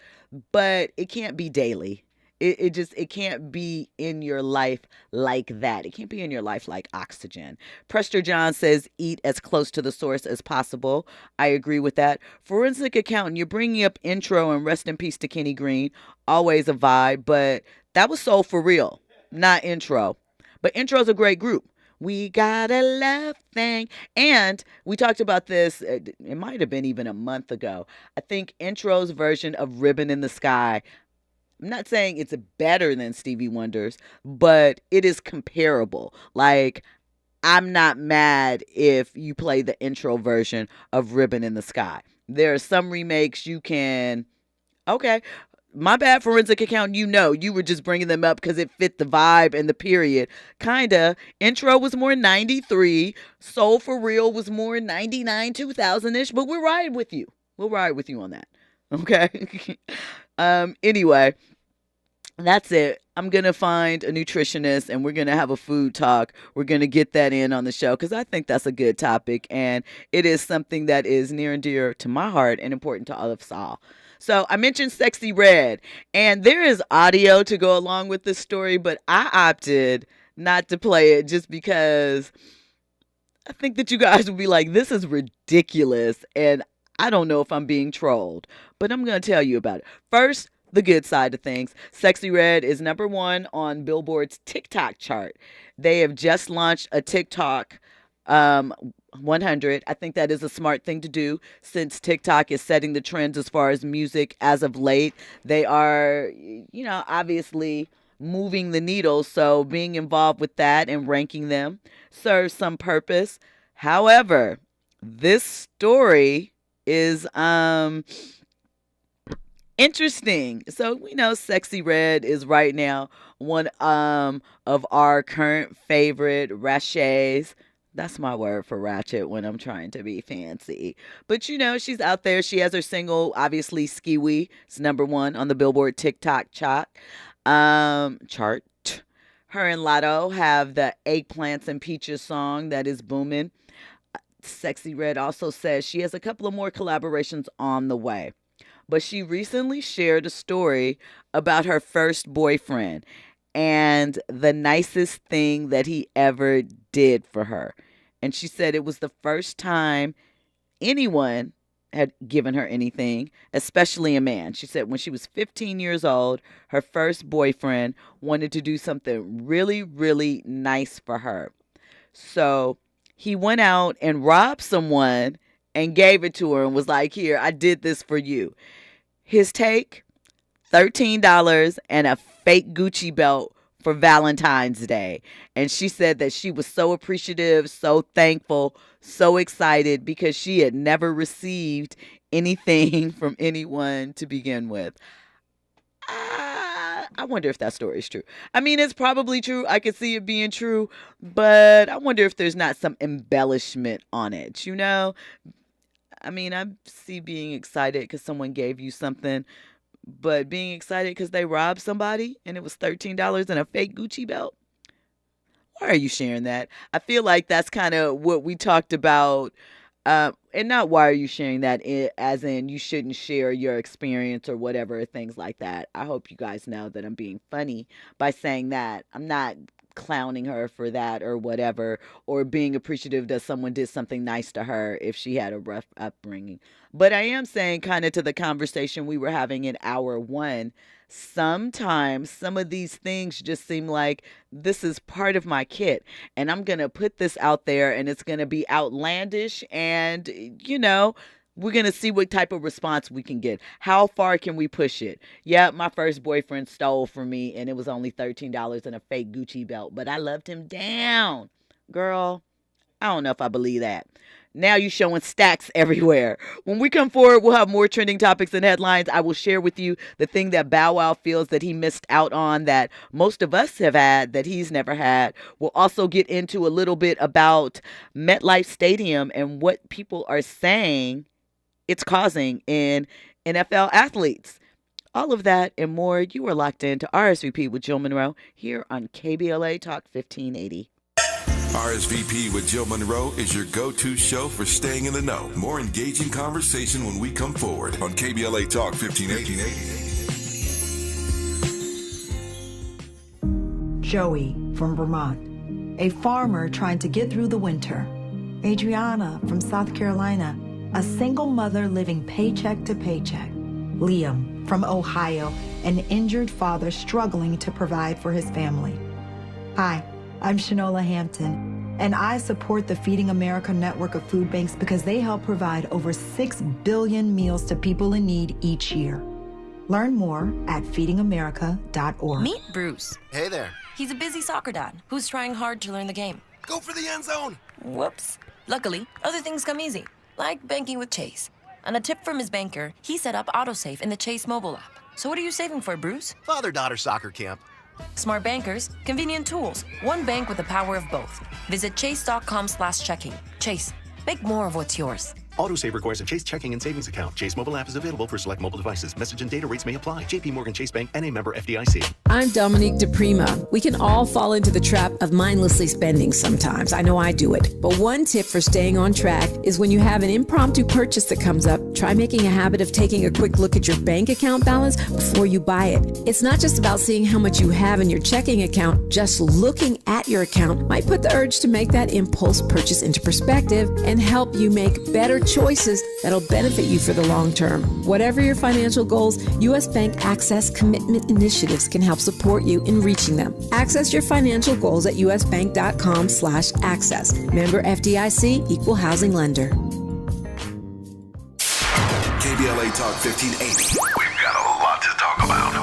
but it can't be daily. It can't be in your life like that. It can't be in your life like oxygen. Prester John says eat as close to the source as possible. I agree with that. Forensic Accountant, you're bringing up Intro and rest in peace to Kenny Green. Always a vibe, but that was Soul for Real, not Intro. But Intro's a great group. We got a love thing. And we talked about this, it might have been even a month ago. I think Intro's version of Ribbon in the Sky, I'm not saying it's better than Stevie Wonder's, but it is comparable. Like, I'm not mad if you play the intro version of Ribbon in the Sky. There are some remakes you can, okay, my bad, Forensic Accountant, you were just bringing them up because it fit the vibe and the period. Kinda. Intro was more 93. Soul for Real was more 99, 2000-ish, but we'll ride with you. We'll ride with you on that. Okay? Anyway, that's it. I'm going to find a nutritionist and we're going to have a food talk. We're going to get that in on the show because I think that's a good topic and it is something that is near and dear to my heart and important to all of us all. So I mentioned Sexy Red and there is audio to go along with this story, but I opted not to play it just because I think that you guys would be like, this is ridiculous and I don't know if I'm being trolled, but I'm going to tell you about it. First, the good side of things. Sexy Red is #1 on Billboard's TikTok chart. They have just launched a TikTok 100. I think that is a smart thing to do since TikTok is setting the trends as far as music as of late. They are, obviously moving the needle. So being involved with that and ranking them serves some purpose. However, this story is interesting. So we know Sexy Red is right now one of our current favorite ratchets. That's my word for ratchet when I'm trying to be fancy. But she's out there. She has her single, obviously Skiwi. It's #1 on the Billboard TikTok chart. Her and Lotto have the Eggplants and Peaches song that is booming. Sexy Red also says she has a couple of more collaborations on the way. But she recently shared a story about her first boyfriend and the nicest thing that he ever did for her. And she said it was the first time anyone had given her anything, especially a man. She said when she was 15 years old, her first boyfriend wanted to do something really, really nice for her. So he went out and robbed someone and gave it to her and was like, here, I did this for you. His take, $13 and a fake Gucci belt for Valentine's Day. And she said that she was so appreciative, so thankful, so excited because she had never received anything from anyone to begin with. I wonder if that story is true. I mean, it's probably true. I could see it being true, but I wonder if there's not some embellishment on it, I mean, I see being excited because someone gave you something, but being excited because they robbed somebody and it was $13 and a fake Gucci belt. Why are you sharing that? I feel like that's kind of what we talked about. And not why are you sharing that as in you shouldn't share your experience or whatever, things like that. I hope you guys know that I'm being funny by saying that. I'm not clowning her for that or whatever, or being appreciative that someone did something nice to her if she had a rough upbringing. But I am saying, kind of to the conversation we were having in hour 1, sometimes some of these things just seem like this is part of my kit and I'm going to put this out there and it's going to be outlandish and, we're going to see what type of response we can get. How far can we push it? Yeah, my first boyfriend stole from me and it was only $13 and a fake Gucci belt, but I loved him down. Girl, I don't know if I believe that. Now you're showing stacks everywhere. When we come forward, we'll have more trending topics and headlines. I will share with you the thing that Bow Wow feels that he missed out on that most of us have had that he's never had. We'll also get into a little bit about MetLife Stadium and what people are saying it's causing in NFL athletes. All of that and more, you are locked into RSVP with Jill Munroe here on KBLA Talk 1580. RSVP with Jill Munroe is your go-to show for staying in the know. More engaging conversation when we come forward on KBLA Talk 1580. Joey from Vermont, a farmer trying to get through the winter. Adriana from South Carolina, a single mother living paycheck to paycheck. Liam from Ohio, an injured father struggling to provide for his family. Hi, I'm Shanola Hampton, and I support the Feeding America network of food banks because they help provide over 6 billion meals to people in need each year. Learn more at feedingamerica.org. Meet Bruce. Hey there. He's a busy soccer dad who's trying hard to learn the game. Go for the end zone. Whoops. Luckily, other things come easy, like banking with Chase. On a tip from his banker, he set up autosave in the Chase mobile app. So what are you saving for, Bruce? Father-daughter soccer camp. Smart bankers, convenient tools, one bank with the power of both. Visit chase.com/checking. Chase, make more of what's yours. Autosave requires a Chase checking and savings account. Chase mobile app is available for select mobile devices. Message and data rates may apply. JP Morgan Chase Bank and a member FDIC. I'm Dominique DePrima. We can all fall into the trap of mindlessly spending sometimes. I know I do it. But one tip for staying on track is when you have an impromptu purchase that comes up, try making a habit of taking a quick look at your bank account balance before you buy it. It's not just about seeing how much you have in your checking account. Just looking at your account might put the urge to make that impulse purchase into perspective and help you make better choices that'll benefit you for the long term. Whatever your financial goals, U.S. Bank Access Commitment Initiatives can help support you in reaching them. Access your financial goals at usbank.com/access. Member FDIC, Equal Housing Lender. KBLA Talk 1580. We've got a lot to talk about.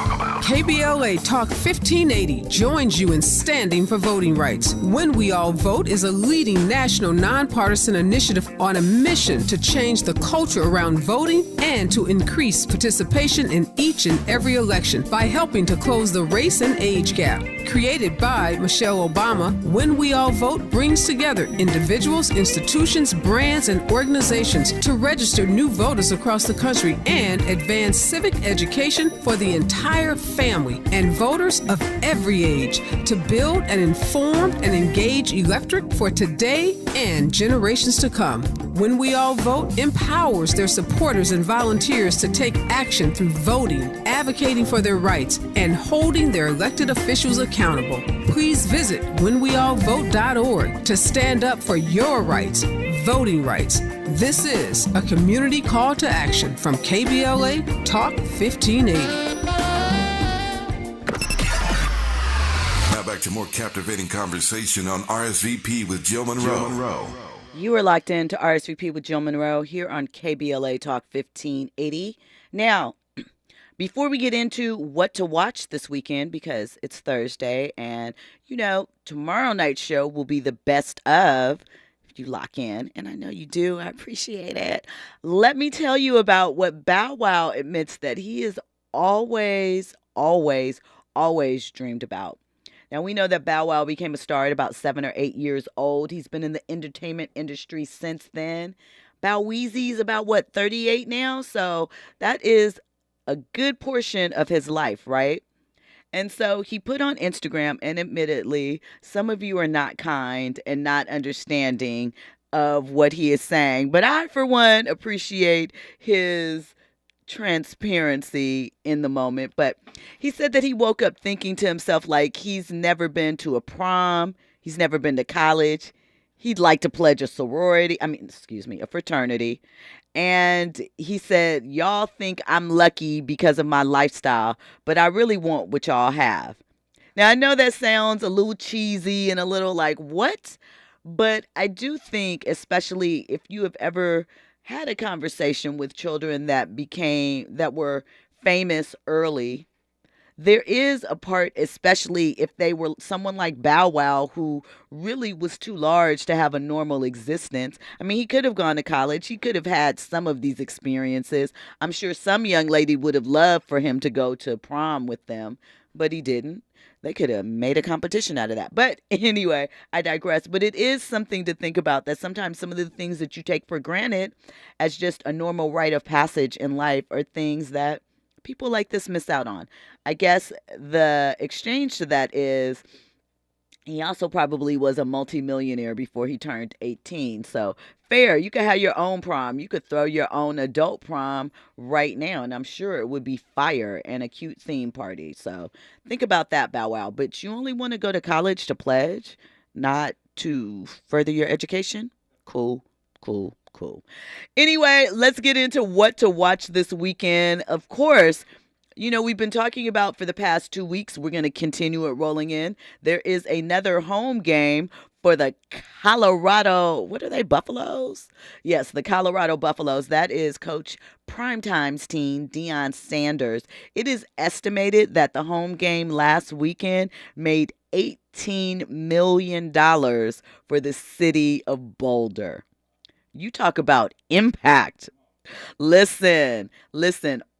KBLA Talk 1580 joins you in standing for voting rights. When We All Vote is a leading national nonpartisan initiative on a mission to change the culture around voting and to increase participation in each and every election by helping to close the race and age gap. Created by Michelle Obama, When We All Vote brings together individuals, institutions, brands, and organizations to register new voters across the country and advance civic education for the entire family and voters of every age to build an informed and engaged electorate for today and generations to come. When We All Vote empowers their supporters and volunteers to take action through voting, advocating for their rights, and holding their elected officials accountable. Please visit whenweallvote.org to stand up for your rights, voting rights. This is a community call to action from KBLA Talk 1580. Now back to more captivating conversation on RSVP with Jill Munroe. You are locked in to RSVP with Jill Munroe here on KBLA Talk 1580. Now, before we get into what to watch this weekend, because it's Thursday and, tomorrow night's show will be the best of, if you lock in, and I know you do, I appreciate it. Let me tell you about what Bow Wow admits that he has always dreamed about. Now, we know that Bow Wow became a star at about 7 or 8 years old. He's been in the entertainment industry since then. Bow Weezy's about, 38 now? So that is a good portion of his life, right? And so he put on Instagram, and admittedly, some of you are not kind and not understanding of what he is saying. But I, for one, appreciate his transparency in the moment. But he said that he woke up thinking to himself like he's never been to a prom, he's never been to college, he'd like to pledge a fraternity. And he said, y'all think I'm lucky because of my lifestyle, but I really want what y'all have. Now, I know that sounds a little cheesy and a little like, what? But I do think, especially if you have ever had a conversation with children that were famous early, there is a part, especially if they were someone like Bow Wow, who really was too large to have a normal existence. I mean, he could have gone to college. He could have had some of these experiences. I'm sure some young lady would have loved for him to go to prom with them, but he didn't. They could have made a competition out of that. But anyway, I digress. But it is something to think about, that sometimes some of the things that you take for granted as just a normal rite of passage in life are things that people like this miss out on. I guess the exchange to that is he also probably was a multimillionaire before he turned 18. So fair, you could have your own prom. You could throw your own adult prom right now, and I'm sure it would be fire and a cute theme party. So think about that, Bow Wow. But you only want to go to college to pledge, not to further your education? Cool. Anyway, let's get into what to watch this weekend. Of course, we've been talking about for the past 2 weeks. We're going to continue it rolling in. There is another home game for the Colorado, what are they, Buffaloes? Yes, the Colorado Buffaloes. That is Coach Primetime's team, Deion Sanders. It is estimated that the home game last weekend made $18 million for the city of Boulder. You talk about impact. Listen,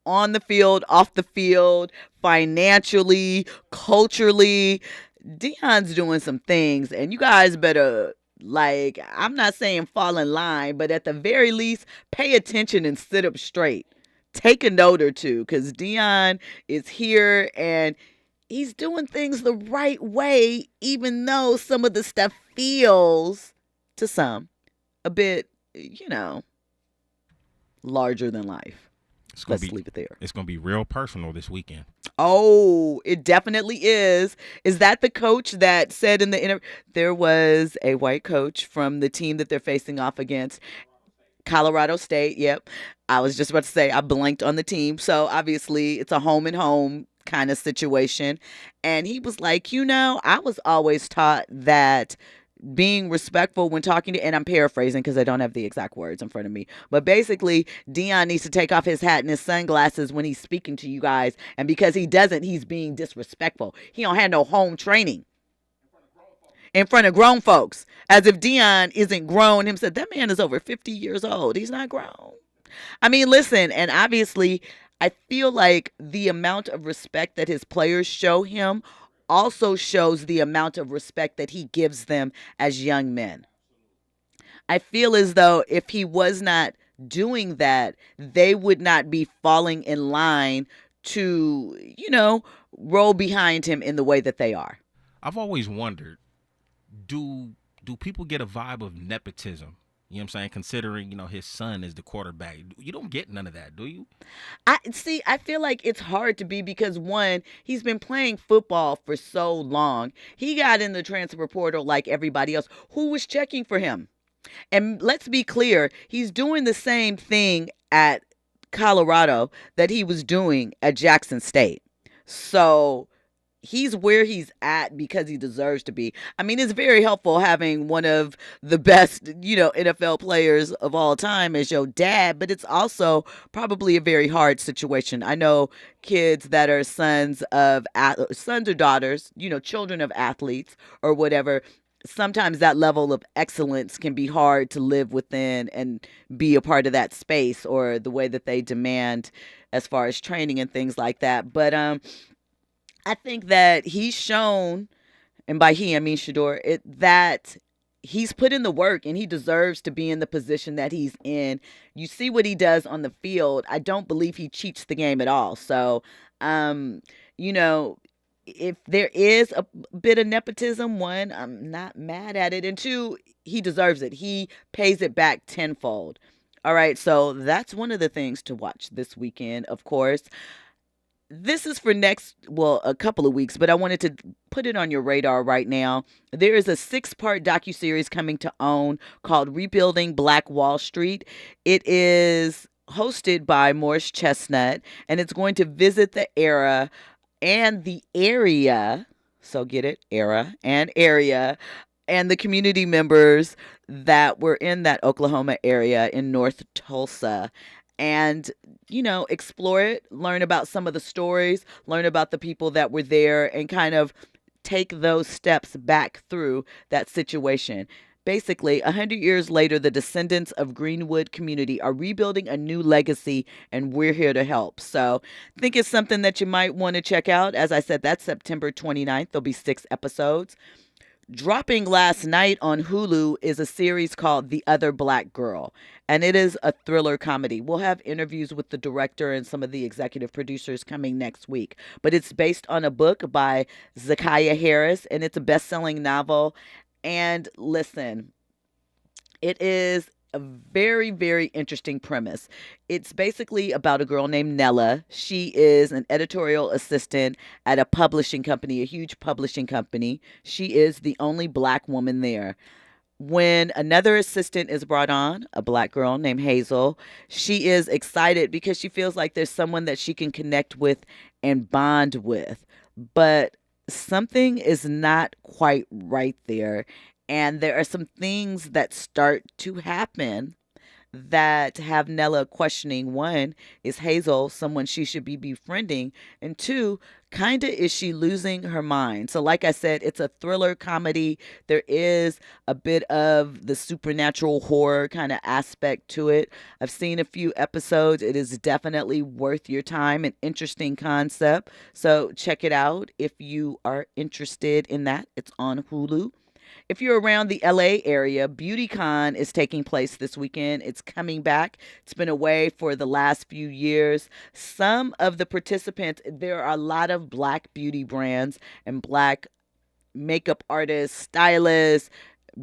on the field, off the field, financially, culturally, Deion's doing some things, and you guys better, I'm not saying fall in line, but at the very least, pay attention and sit up straight. Take a note or two, because Deion is here, and he's doing things the right way, even though some of the stuff feels, to some, a bit, larger than life. Let's leave it there. It's going to be real personal this weekend. Oh, it definitely is. Is that the coach that said in the interview? There was a white coach from the team that they're facing off against, Colorado State. Yep. I was just about to say I blanked on the team. So obviously it's a home and home kind of situation. And he was like, I was always taught that being respectful when talking to, and I'm paraphrasing because I don't have the exact words in front of me, but basically Deion needs to take off his hat and his sunglasses when he's speaking to you guys, and because he doesn't, he's being disrespectful. He don't have no home training in front of grown folks, as if Deion isn't grown himself. That man is over 50 years old. He's not grown. I mean, listen, and obviously I feel like the amount of respect that his players show him also shows the amount of respect that he gives them as young men. I feel as though if he was not doing that, they would not be falling in line to, roll behind him in the way that they are. I've always wondered, do people get a vibe of nepotism? You know what I'm saying? Considering, his son is the quarterback. You don't get none of that, do you? I feel like it's hard to be because, one, he's been playing football for so long. He got in the transfer portal like everybody else. Who was checking for him? And let's be clear, he's doing the same thing at Colorado that he was doing at Jackson State. So he's where he's at because he deserves to be. I mean, it's very helpful having one of the best, NFL players of all time as your dad, but it's also probably a very hard situation. I know kids that are sons or daughters, children of athletes or whatever. Sometimes that level of excellence can be hard to live within and be a part of that space, or the way that they demand as far as training and things like that. But, I think that he's shown, and by he I mean Shador, that he's put in the work and he deserves to be in the position that he's in. You see what he does on the field. I don't believe he cheats the game at all. So, if there is a bit of nepotism, one, I'm not mad at it. And two, he deserves it. He pays it back tenfold. All right. So that's one of the things to watch this weekend, of course. This is for a couple of weeks, but I wanted to put it on your radar right now. There is a 6-part docuseries coming to OWN called Rebuilding Black Wall Street. It is hosted by Morris Chestnut, and it's going to visit the era and the area. So get it, era and area, and the community members that were in that Oklahoma area in North Tulsa. And, explore it, learn about some of the stories, learn about the people that were there, and kind of take those steps back through that situation. Basically, 100 years later, the descendants of Greenwood community are rebuilding a new legacy, and we're here to help. So I think it's something that you might want to check out. As I said, that's September 29th. There'll be 6 episodes. Dropping last night on Hulu is a series called The Other Black Girl, and it is a thriller comedy. We'll have interviews with the director and some of the executive producers coming next week, but it's based on a book by Zakiya Harris, and it's a best-selling novel. And listen, it is a very, very interesting premise. It's basically about a girl named Nella. She is an editorial assistant at a publishing company, a huge publishing company. She is the only black woman there. When another assistant is brought on, a black girl named Hazel, she is excited because she feels like there's someone that she can connect with and bond with. But something is not quite right there. And there are some things that start to happen that have Nella questioning. One, is Hazel someone she should be befriending? And two, kind of is she losing her mind? So like I said, it's a thriller comedy. There is a bit of the supernatural horror kind of aspect to it. I've seen a few episodes. It is definitely worth your time, an interesting concept. So check it out if you are interested in that. It's on Hulu. If you're around the LA area, BeautyCon is taking place this weekend. It's coming back. It's been away for the last few years. Some of the participants, there are a lot of black beauty brands and black makeup artists, stylists,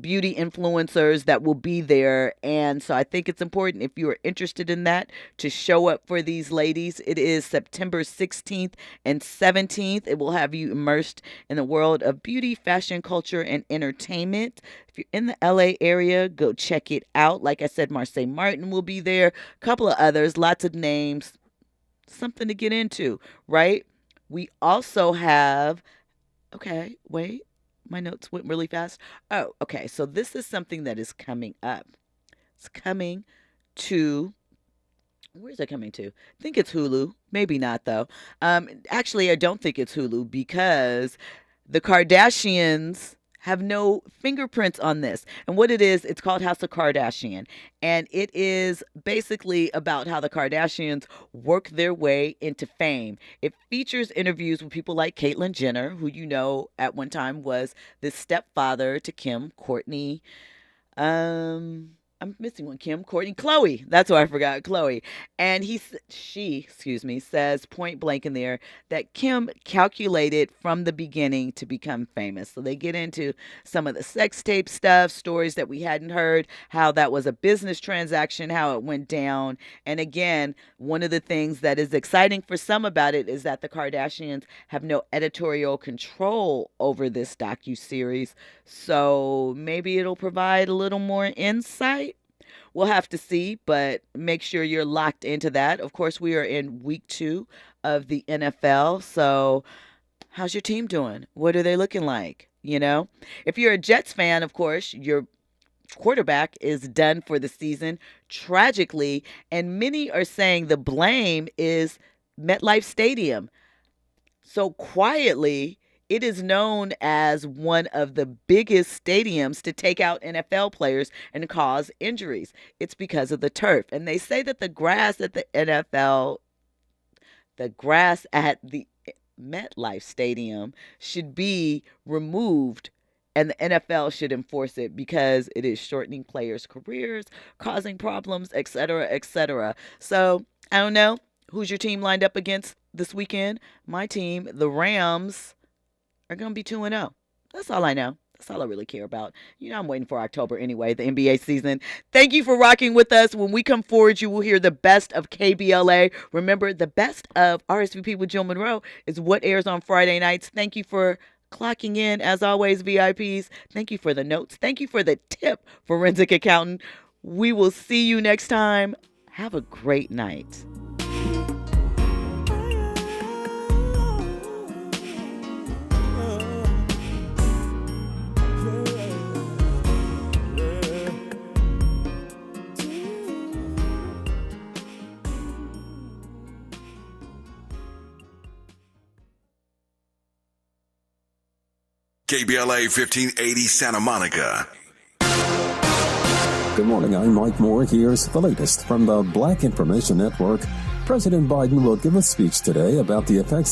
beauty influencers that will be there. And so I think it's important, if you are interested in that, to show up for these ladies. It is September 16th and 17th. It will have you immersed in the world of beauty, fashion, culture, and entertainment. If you're in the LA area, go check it out. Like I said, Marseille Martin will be there. A couple of others, lots of names. Something to get into, right? We also have, okay, wait. My notes went really fast. Oh, okay. So this is something that is coming up. It's coming to, where's it coming to? I think it's Hulu. Maybe not, though. Actually, I don't think it's Hulu because the Kardashians have no fingerprints on this. And what it is, it's called House of Kardashian. And it is basically about how the Kardashians work their way into fame. It features interviews with people like Caitlyn Jenner, who you know at one time was the stepfather to Kim, Kourtney. I'm missing one. Kim, Kourtney, Khloe. That's what I forgot. Khloe. And she says point blank in there that Kim calculated from the beginning to become famous. So they get into some of the sex tape stuff, stories that we hadn't heard, how that was a business transaction, how it went down. And again, one of the things that is exciting for some about it is that the Kardashians have no editorial control over this docuseries. So maybe it'll provide a little more insight. We'll have to see, but make sure you're locked into that. Of course, we are in week 2 of the NFL. So how's your team doing? What are they looking like? You know, if you're a Jets fan, of course, your quarterback is done for the season, tragically. And many are saying the blame is MetLife Stadium. So quietly, it is known as one of the biggest stadiums to take out NFL players and cause injuries. It's because of the turf. And they say that the grass at the MetLife Stadium should be removed, and the NFL should enforce it because it is shortening players' careers, causing problems, etc., etc. So, I don't know. Who's your team lined up against this weekend? My team, the Rams, are going to be 2-0. That's all I know. That's all I really care about. You know, I'm waiting for October anyway, the NBA season. Thank you for rocking with us. When we come forward, you will hear the best of KBLA. Remember, the best of RSVP with Jill Munroe is what airs on Friday nights. Thank you for clocking in. As always, VIPs, thank you for the notes. Thank you for the tip, Forensic Accountant. We will see you next time. Have a great night. KBLA 1580 Santa Monica. Good morning, I'm Mike Moore. Here's the latest from the Black Information Network. President Biden will give a speech today about the effects of